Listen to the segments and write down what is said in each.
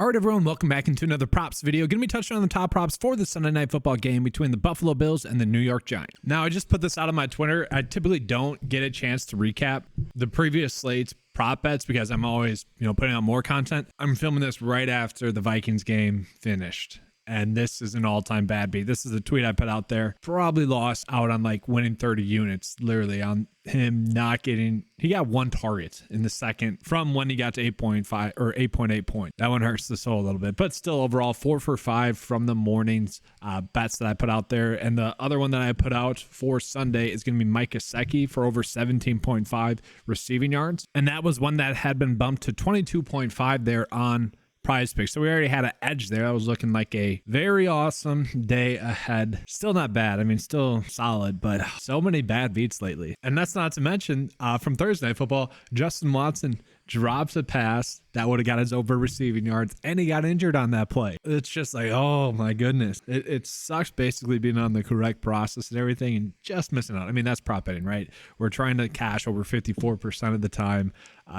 All right, everyone, welcome back into another props video. Going to be touching on the top props for the Sunday Night Football game between the Buffalo Bills and the New York Giants. Now, I just put this out on my Twitter. I typically don't get a chance to recap the previous slate's prop bets because I'm always, putting out more content. I'm filming this right after the Vikings game finished. And this is an all-time bad beat. This is a tweet I put out there. Probably lost out on like winning 30 units, literally, on him not getting. He got one target in the second from when he got to 8.5 or 8.8 points. That one hurts the soul a little bit, but still overall 4 for 5 from the morning's bets that I put out there. And the other one that I put out for Sunday is going to be Mike Gesicki for over 17.5 receiving yards. And that was one that had been bumped to 22.5 there on PrizePicks. So we already had an edge there. That was looking like a very awesome day ahead. Still not bad. I mean, still solid, but so many bad beats lately. And that's not to mention from Thursday Night Football, Justin Watson drops a pass that would have got his over receiving yards, and he got injured on that play. It's just like, oh my goodness. It sucks basically being on the correct process and everything and just missing out. I mean, that's prop betting, right? We're trying to cash over 54% of the time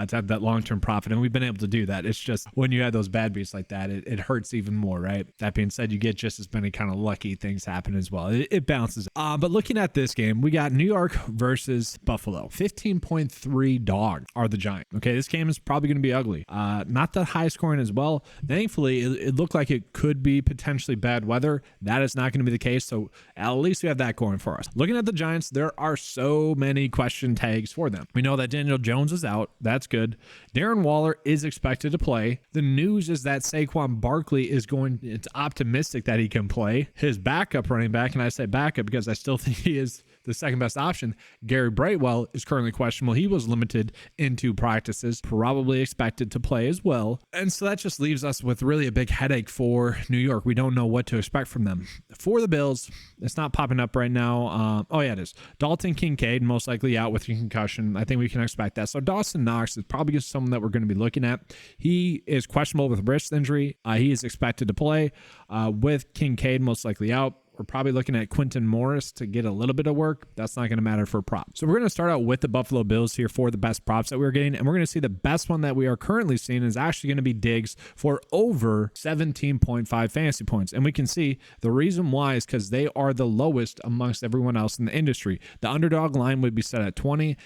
to have that long-term profit, and we've been able to do that. It's just when you have those bad beats like that, it hurts even more, right? That being said, you get just as many kind of lucky things happen as well. It bounces. But looking at this game, we got New York versus Buffalo. 15.3 dog are the Giants. Okay, this game is probably going to be ugly. Not that high scoring as well. Thankfully, it looked like it could be potentially bad weather. That is not going to be the case. So at least we have that going for us. Looking at the Giants, there are so many question tags for them. We know that Daniel Jones is out. That's good. Darren Waller is expected to play. The news is that Saquon Barkley it's optimistic that he can play. His backup running back, and I say backup because I still think he is the second best option, Gary Brightwell, is currently questionable. He was limited in 2 practices, probably expected to play as well. And so that just leaves us with really a big headache for New York. We don't know what to expect from them. For the Bills, it's not popping up right now. Oh, yeah, it is. Dalton Kincaid, most likely out with a concussion. I think we can expect that. So Dawson Knox is probably just someone that we're going to be looking at. He is questionable with wrist injury. He is expected to play with Kincaid most likely out. We're probably looking at Quinton Morris to get a little bit of work. That's not going to matter for props. So we're going to start out with the Buffalo Bills here for the best props that we're getting. And we're going to see the best one that we are currently seeing is actually going to be Diggs for over 17.5 fantasy points. And we can see the reason why is because they are the lowest amongst everyone else in the industry. The underdog line would be set at 20.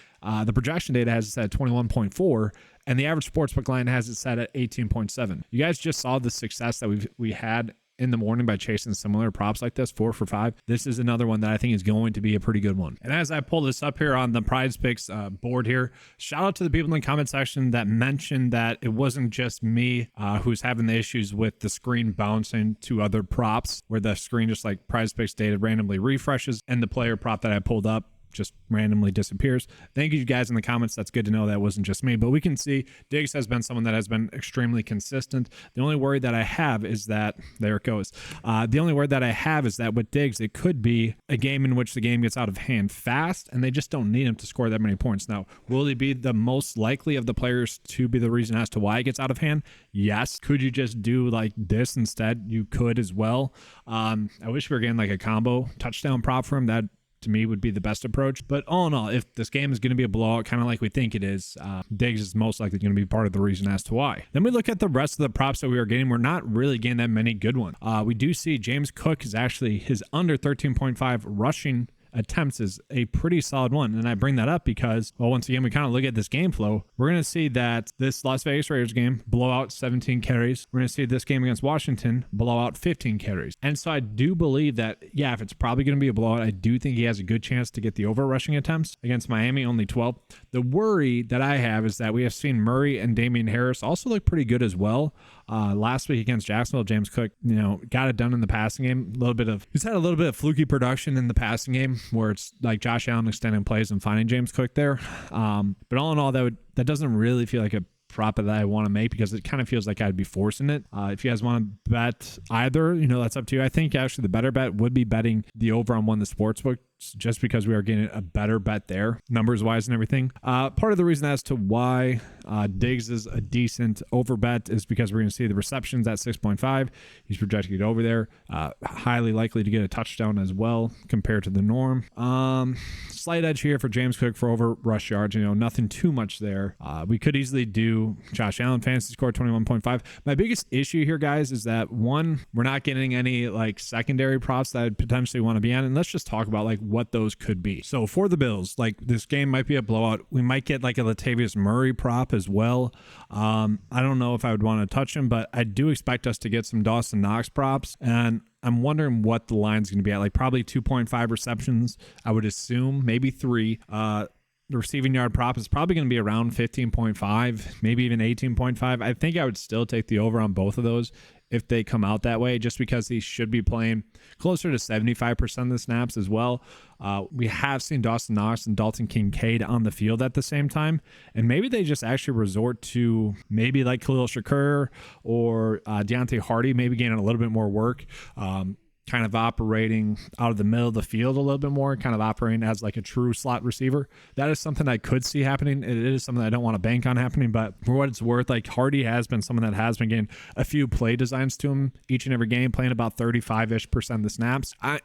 The projection data has it set at 21.4. And the average sportsbook line has it set at 18.7. You guys just saw the success that we had in the morning by chasing similar props like this, 4 for 5. This is another one that I think is going to be a pretty good one. And as I pull this up here on the PrizePicks board here, shout out to the people in the comment section that mentioned that it wasn't just me who's having the issues with the screen bouncing to other props where the screen just like PrizePicks data randomly refreshes and the player prop that I pulled up just randomly disappears. Thank you guys in the comments. That's good to know that wasn't just me, but we can see Diggs has been someone that has been extremely consistent. The only worry that I have is that there it goes. The only worry that I have is that with Diggs, it could be a game in which the game gets out of hand fast and they just don't need him to score that many points. Now, will he be the most likely of the players to be the reason as to why it gets out of hand? Yes. Could you just do like this instead? You could as well. I wish we were getting like a combo touchdown prop for him. That to me would be the best approach. But all in all, if this game is going to be a blowout, kind of like we think it is, Diggs is most likely going to be part of the reason as to why. Then we look at the rest of the props that we are getting. We're not really getting that many good ones. We do see James Cook is actually his under 13.5 rushing attempts is a pretty solid one. And I bring that up because, well, once again, we kind of look at this game flow. We're going to see that this Las Vegas Raiders game, blowout 17 carries. We're going to see this game against Washington, blowout 15 carries. And so I do believe that, yeah, if it's probably going to be a blowout, I do think he has a good chance to get the over rushing attempts. Against Miami, only 12. The worry that I have is that we have seen Murray and Damian Harris also look pretty good as well. Last week against Jacksonville, James Cook, got it done in the passing game. He's had a little bit of fluky production in the passing game where it's like Josh Allen extending plays and finding James Cook there. But all in all, that doesn't really feel like a prop that I want to make because it kind of feels like I'd be forcing it. If you guys want to bet either, that's up to you. I think actually the better bet would be betting the over on one of the sportsbook just because we are getting a better bet there, numbers wise and everything. Part of the reason as to why Diggs is a decent over bet is because we're going to see the receptions at 6.5. He's projected to get over there. Highly likely to get a touchdown as well compared to the norm. Slight edge here for James Cook for over rush yards. Nothing too much there. We could easily do Josh Allen fantasy score 21.5. My biggest issue here, guys, is that one, we're not getting any like secondary props that I'd potentially want to be on. And let's just talk about like what those could be. So for the Bills, like this game might be a blowout. We might get like a Latavius Murray prop as well. I don't know if I would want to touch him, but I do expect us to get some Dawson Knox props. And I'm wondering what the line's going to be at, like probably 2.5 receptions. I would assume maybe 3. The receiving yard prop is probably going to be around 15.5, maybe even 18.5. I think I would still take the over on both of those if they come out that way, just because he should be playing closer to 75% of the snaps as well. We have seen Dawson Knox and Dalton Kincaid on the field at the same time, and maybe they just actually resort to maybe like Khalil Shakur or Deontay Hardy, maybe getting a little bit more work. Kind of operating out of the middle of the field a little bit more, kind of operating as like a true slot receiver. That is something I could see happening. It is something I don't want to bank on happening, but for what it's worth, like Hardy has been someone that has been getting a few play designs to him each and every game, playing about 35-ish% of the snaps. I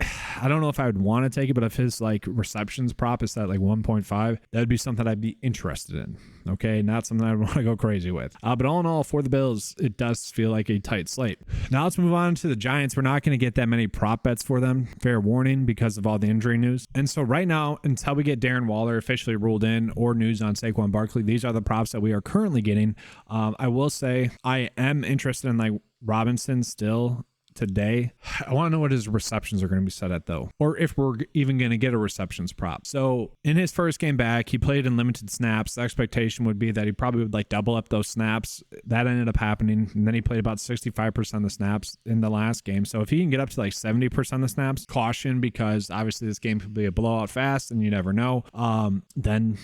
don't know if I would want to take it, but if his like receptions prop is at like 1.5, that would be something I'd be interested in. Okay, not something I want to go crazy with. But all in all, for the Bills, it does feel like a tight slate. Now let's move on to the Giants. We're not going to get that many prop bets for them, fair warning, because of all the injury news. And so right now, until we get Darren Waller officially ruled in or news on Saquon Barkley, these are the props that we are currently getting. I will say I am interested in like Robinson still today. I want to know what his receptions are going to be set at though, or if we're even going to get a receptions prop. So in his first game back, he played in limited snaps. The expectation would be that he probably would like double up those snaps. That ended up happening, and then he played about 65% of the snaps in the last game. So if he can get up to like 70% of the snaps, caution, because obviously this game could be a blowout fast and you never know. Then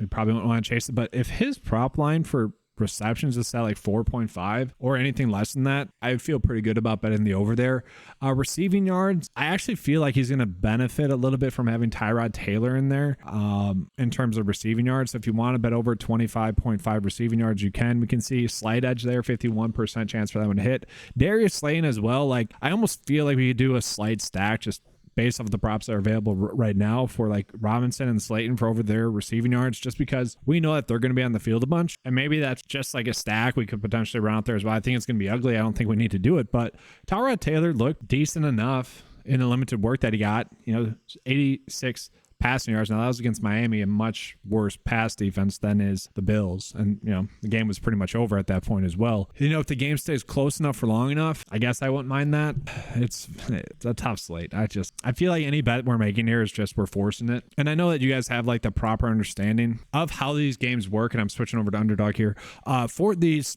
we probably won't want to chase it. But if his prop line for receptions is set like 4.5 or anything less than that, I feel pretty good about betting the over there. Receiving yards, I actually feel like he's going to benefit a little bit from having Tyrod Taylor in there in terms of receiving yards. So if you want to bet over 25.5 receiving yards, you can. We can see slight edge there, 51% chance for that one to hit. Darius Slayton as well. Like I almost feel like we could do a slight stack just based off of the props that are available right now for like Robinson and Slayton for over their receiving yards, just because we know that they're going to be on the field a bunch. And maybe that's just like a stack we could potentially run out there as well. I think it's going to be ugly. I don't think we need to do it, but Tyrod Taylor looked decent enough in the limited work that he got, 86 passing yards. Now that was against Miami, a much worse pass defense than is the Bills. And, the game was pretty much over at that point as well. If the game stays close enough for long enough, I guess I wouldn't mind that. It's a tough slate. I feel like any bet we're making here is just we're forcing it. And I know that you guys have like the proper understanding of how these games work. And I'm switching over to Underdog here. For these,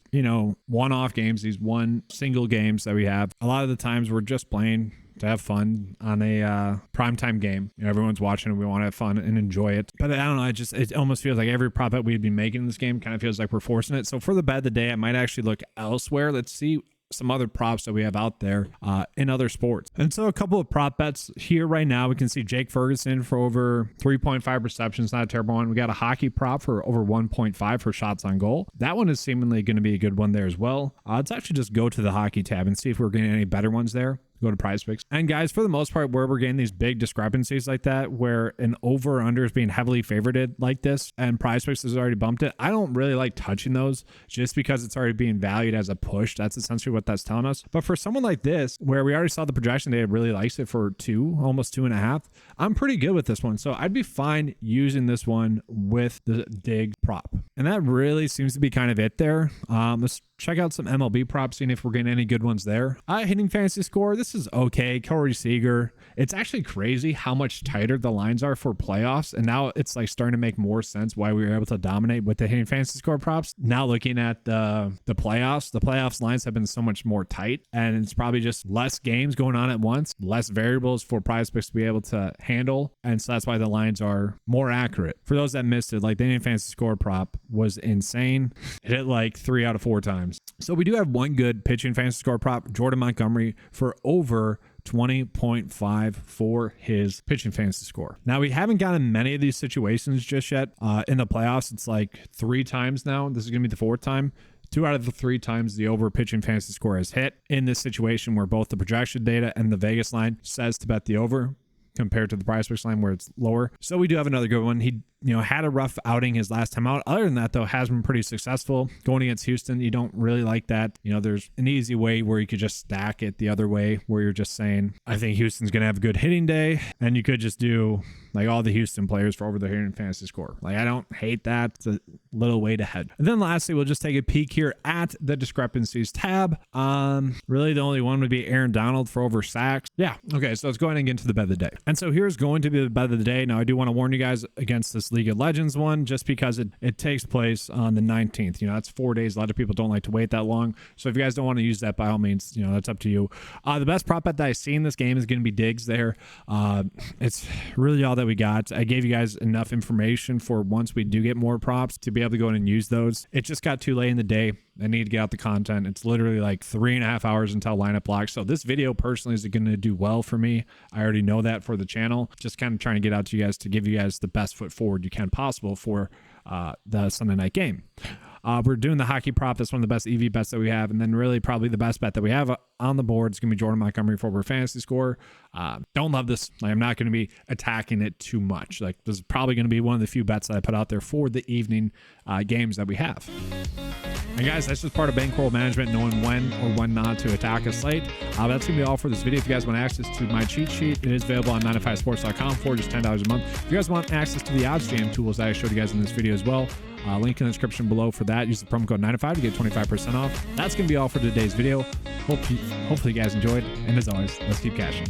one-off games, these one single games that we have, a lot of the times we're just playing to have fun on a primetime game. Everyone's watching and we want to have fun and enjoy it. But I don't know, it almost feels like every prop bet we'd be making in this game kind of feels like we're forcing it. So for the bet of the day, I might actually look elsewhere. Let's see some other props that we have out there in other sports. And so a couple of prop bets here right now. We can see Jake Ferguson for over 3.5 receptions, not a terrible one. We got a hockey prop for over 1.5 for shots on goal. That one is seemingly going to be a good one there as well. Let's actually just go to the hockey tab and see if we're getting any better ones there. Go to PrizePicks. And guys, for the most part, where we're getting these big discrepancies like that, where an over or under is being heavily favorited like this, and PrizePicks has already bumped it, I don't really like touching those just because it's already being valued as a push. That's essentially what that's telling us. But for someone like this, where we already saw the projection data really likes it for 2, almost 2.5, I'm pretty good with this one. So I'd be fine using this one with the dig prop. And that really seems to be kind of it there. Let's check out some MLB props, seeing if we're getting any good ones there. Hitting fantasy score, this is okay. Corey Seager. It's actually crazy how much tighter the lines are for playoffs. And now it's like starting to make more sense why we were able to dominate with the hitting fantasy score props. Now looking at the playoffs lines have been so much more tight, and it's probably just less games going on at once, less variables for PrizePicks to be able to handle. And so that's why the lines are more accurate. For those that missed it, like the hitting fantasy score prop was insane. It hit like 3 out of 4 times. So we do have one good pitching fantasy score prop, Jordan Montgomery for over 20.5 for his pitching fantasy score. Now, we haven't gotten many of these situations just yet. In the playoffs, it's like 3 times now. This is going to be the 4th time. 2 out of the 3 times the over pitching fantasy score has hit in this situation where both the projection data and the Vegas line says to bet the over compared to the PrizePicks line where it's lower. So we do have another good one. He had a rough outing his last time out. Other than that, though, has been pretty successful. Going against Houston, you don't really like that. There's an easy way where you could just stack it the other way, where you're just saying, I think Houston's going to have a good hitting day. And you could just do like all the Houston players for over the hitting fantasy score. Like, I don't hate that. It's a little way to head. And then lastly, we'll just take a peek here at the discrepancies tab. Really, the only one would be Aaron Donald for over sacks. Yeah. Okay. So let's go ahead and get into the bet of the day. And so here's going to be the bet of the day. Now, I do want to warn you guys against this League of Legends one, just because it takes place on the 19th. That's 4 days. A lot of people don't like to wait that long. So if you guys don't want to use that, by all means, that's up to you. The best prop bet that I see in this game is going to be Diggs there. It's really all that we got. I gave you guys enough information for once we do get more props to be able to go in and use those. It just got too late in the day. I need to get out the content. It's literally like 3.5 hours until lineup lock. So this video personally is going to do well for me. I already know that for the channel. Just kind of trying to get out to you guys to give you guys the best foot forward you can possible for the Sunday night game. We're doing the hockey prop. That's one of the best EV bets that we have. And then really probably the best bet that we have on the board is going to be Jordan Montgomery for over fantasy score. Don't love this. I'm not going to be attacking it too much. Like, this is probably going to be one of the few bets that I put out there for the evening games that we have. And guys, that's just part of bankroll management, knowing when or when not to attack a slate. That's going to be all for this video. If you guys want access to my cheat sheet, it is available on 9to5sports.com for just $10 a month. If you guys want access to the ODDSJAM tools that I showed you guys in this video as well, link in the description below for that. Use the promo code 9to5 to get 25% off. That's going to be all for today's video. Hopefully you guys enjoyed. And as always, let's keep cashing.